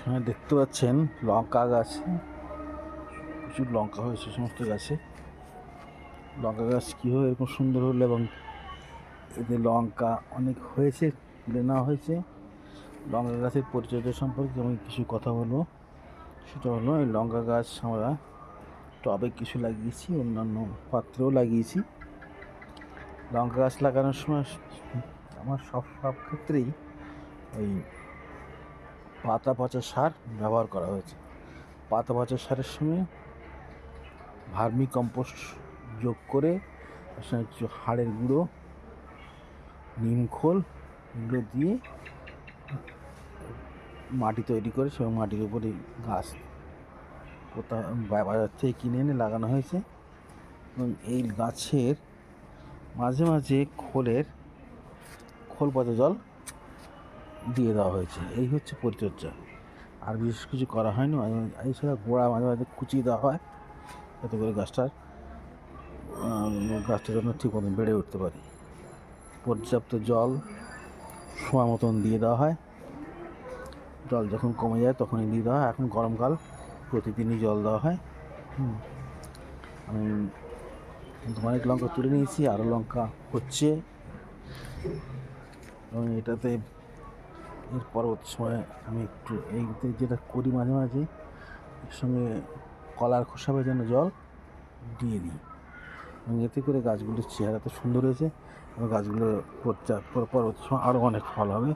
হ্যাঁ, দেখতে পাচ্ছেন লঙ্কা গাছে প্রচুর লঙ্কা হয়েছে। সমস্ত গাছে লঙ্কা গাছ কীভাবে এরকম সুন্দর হলো এবং এতে লঙ্কা অনেক হয়েছে, তুলে নেওয়া হয়েছে। লঙ্কা গাছের পরিচর্যা সম্পর্কে আমি কিছু কথা বলবো। সেটা হলো, এই লঙ্কা গাছ আমরা টবে কিছু লাগিয়েছি, অন্যান্য পাত্রেও লাগিয়েছি। লঙ্কা গাছ লাগানোর সময় আমার সব ক্ষেত্রেই ওই পাতা পচা সার ব্যবহার করা হয়েছে। পাতা পচা সারের সঙ্গে ভার্মি কম্পোস্ট যোগ করে তার সঙ্গে কিছু হাড়ের গুঁড়ো, নিমখোল এগুলো দিয়ে মাটি তৈরি করে সেই মাটির উপরে গাছ কোথাও বাজার থেকে কিনে এনে লাগানো হয়েছে। এবং এই গাছের মাঝে মাঝে খোল পচা জল দিয়ে দেওয়া হয়েছে। এই হচ্ছে পরিচর্যা, আর বিশেষ কিছু করা হয়নি। এছাড়া গোড়া মাঝে মাঝে কুচিয়ে দেওয়া হয় যাতে করে গাছটা যেন ঠিক মতন বেড়ে উঠতে পারে। পর্যাপ্ত জল সময় মতন দিয়ে দেওয়া হয়। জল যখন কমে যায় তখনই দিয়ে দেওয়া হয়। এখন গরমকাল, প্রতিদিনই জল দেওয়া হয়। আমি অনেক লঙ্কা তুলে নিয়েছি, আরও লঙ্কা হচ্ছে। এবং এটাতে এর পরবর্তী সময়ে আমি একটু এইতে যেটা করি, মাঝে মাঝে এর সঙ্গে কলার খোসা ভেজানো জল দিয়ে দিই। এবং এতে করে গাছগুলির চেহারা তো সুন্দর হয়েছে এবং গাছগুলো পরবর্তী সময় আরও অনেক ফল হবে।